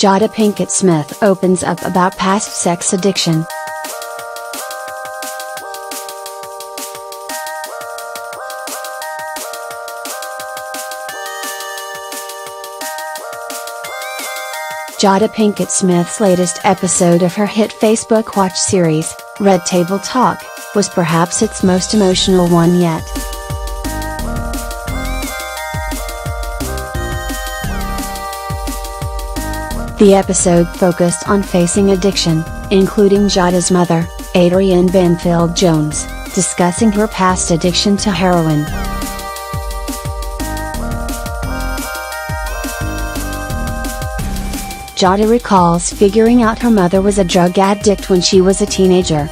Jada Pinkett Smith opens up about past sex addiction. Jada Pinkett Smith's latest episode of her hit Facebook Watch series, Red Table Talk, was perhaps its most emotional one yet. The episode focused on facing addiction, including Jada's mother, Banfield-Jones, discussing her past addiction to heroin. Jada recalls figuring out her mother was a drug addict when she was a teenager.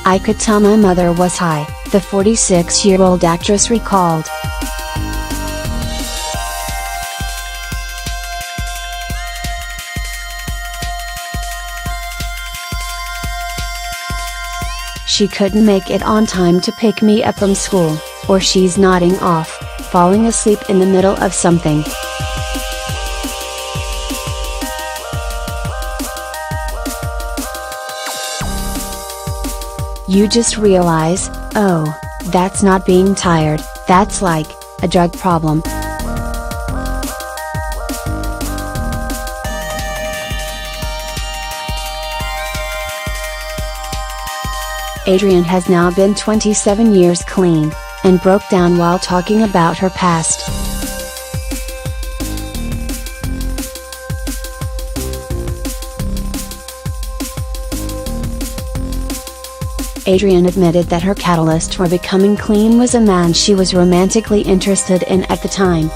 "I could tell my mother was high," the 46-year-old actress recalled. "She couldn't make it on time to pick me up from school, or she's nodding off, falling asleep in the middle of something. You just realize, oh, that's not being tired, that's like a drug problem." Adrian has now been 27 years clean, and broke down while talking about her past. Adrian admitted that her catalyst for becoming clean was a man she was romantically interested in at the time.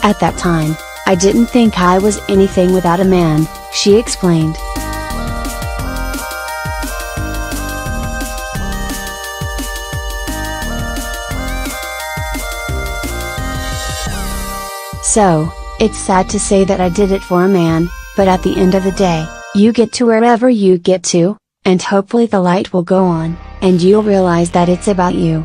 "At that time, I didn't think I was anything without a man," she explained. "So, it's sad to say that I did it for a man, but at the end of the day, you get to wherever you get to, and hopefully the light will go on, and you'll realize that it's about you.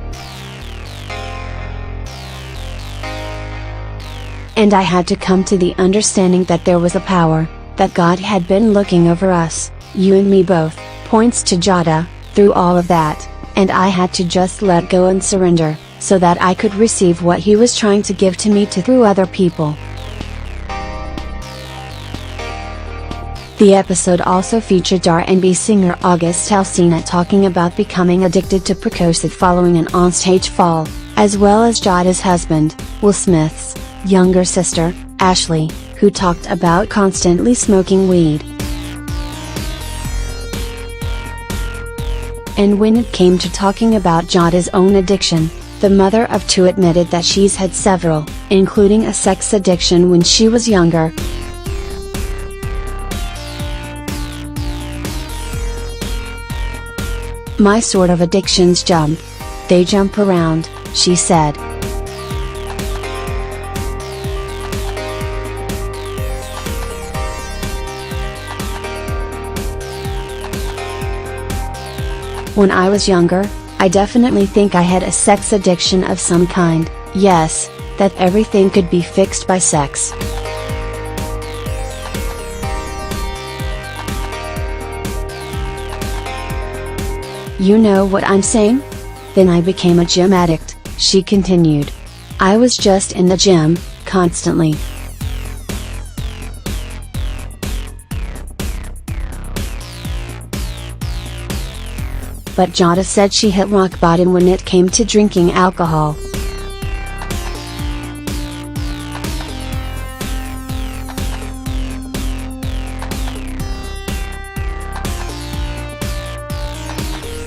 And I had to come to the understanding that there was a power, that God had been looking over us, you and me both," points to Jada, "through all of that, and I had to just let go and surrender, so that I could receive what He was trying to give to me through other people." The episode also featured R&B singer August Alsina talking about becoming addicted to Percocet following an onstage fall, as well as Jada's husband, Will Smith's younger sister, Ashley, who talked about constantly smoking weed. And when it came to talking about Jada's own addiction, the mother of two admitted that she's had several, including a sex addiction when she was younger. "My sort of addictions jump. They jump around," she said. "When I was younger, I definitely think I had a sex addiction of some kind, yes, that everything could be fixed by sex. You know what I'm saying? Then I became a gym addict," she continued. "I was just in the gym, constantly. But Jada said she hit rock bottom when it came to drinking alcohol.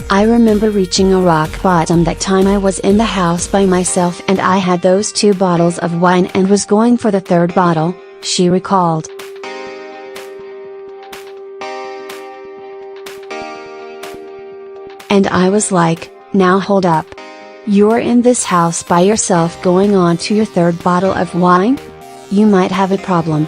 "I remember reaching a rock bottom that time I was in the house by myself and I had those 2 bottles of wine and was going for the 3rd bottle," she recalled. "And I was like, now hold up. You're in this house by yourself going on to your 3rd bottle of wine? you might have a problem.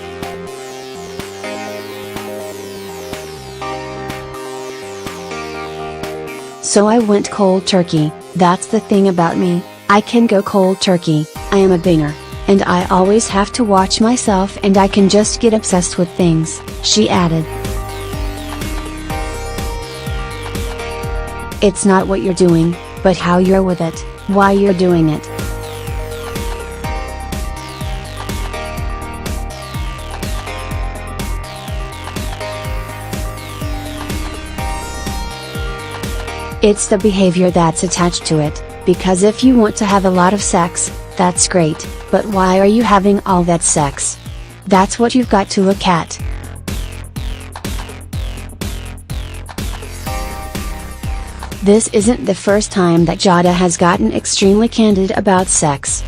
So I went cold turkey. That's the thing about me, I can go cold turkey. I am a binger, and I always have to watch myself, and I can just get obsessed with things, she added. It's not what you're doing, but how you're with it, why you're doing it. It's the behavior that's attached to it, because if you want to have a lot of sex, that's great, but why are you having all that sex? That's what you've got to look at. This isn't the first time that Jada has gotten extremely candid about sex.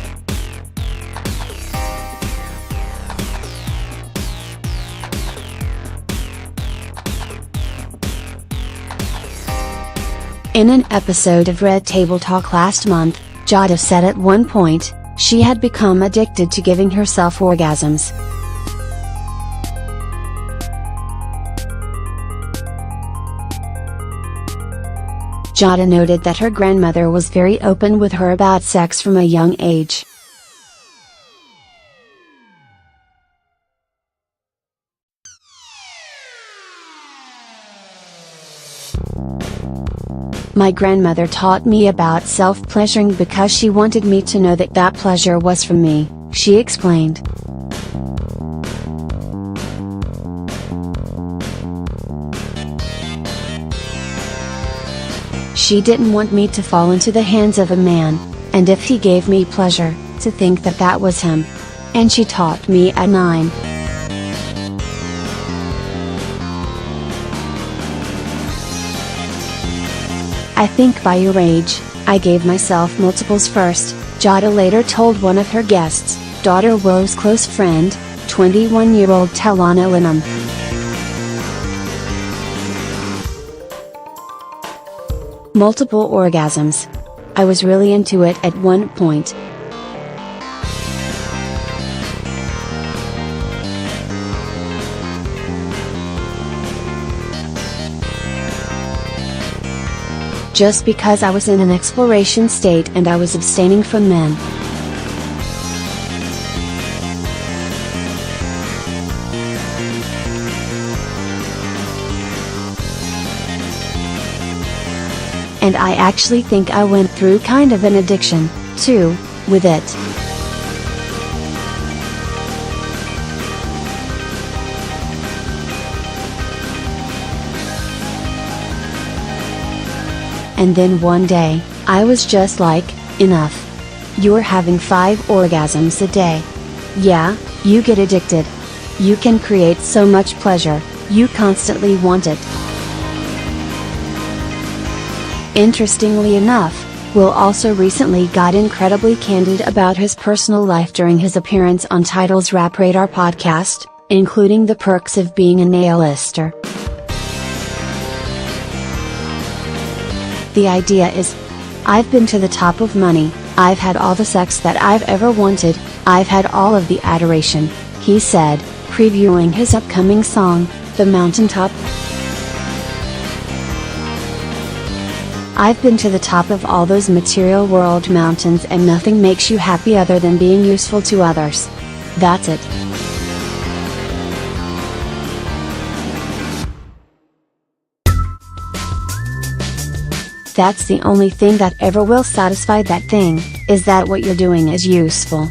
In an episode of Red Table Talk last month, Jada said at one point, she had become addicted to giving herself orgasms. Jada noted that her grandmother was very open with her about sex from a young age. My grandmother taught me about self-pleasuring because she wanted me to know that that pleasure was from me, she explained. She didn't want me to fall into the hands of a man, and if he gave me pleasure, to think that that was him. And she taught me at 9. I think by your age, I gave myself multiples first, Jada later told one of her guests, daughter Willow's close friend, 21-year-old Talana Linham. Multiple orgasms. I was really into it at one point. Just because I was in an exploration state and I was abstaining from men. And I actually think I went through kind of an addiction, too, with it. And then one day, I was just like, enough. You're having 5 orgasms a day. Yeah, you get addicted. You can create so much pleasure, you constantly want it. Interestingly enough, Will also recently got incredibly candid about his personal life during his appearance on Tidal's Rap Radar podcast, including the perks of being an A-lister. The idea is, I've been to the top of money, I've had all the sex that I've ever wanted, I've had all of the adoration, he said, previewing his upcoming song, The Mountaintop. I've been to the top of all those material world mountains and nothing makes you happy other than being useful to others. That's it. That's the only thing that ever will satisfy that thing, is that what you're doing is useful.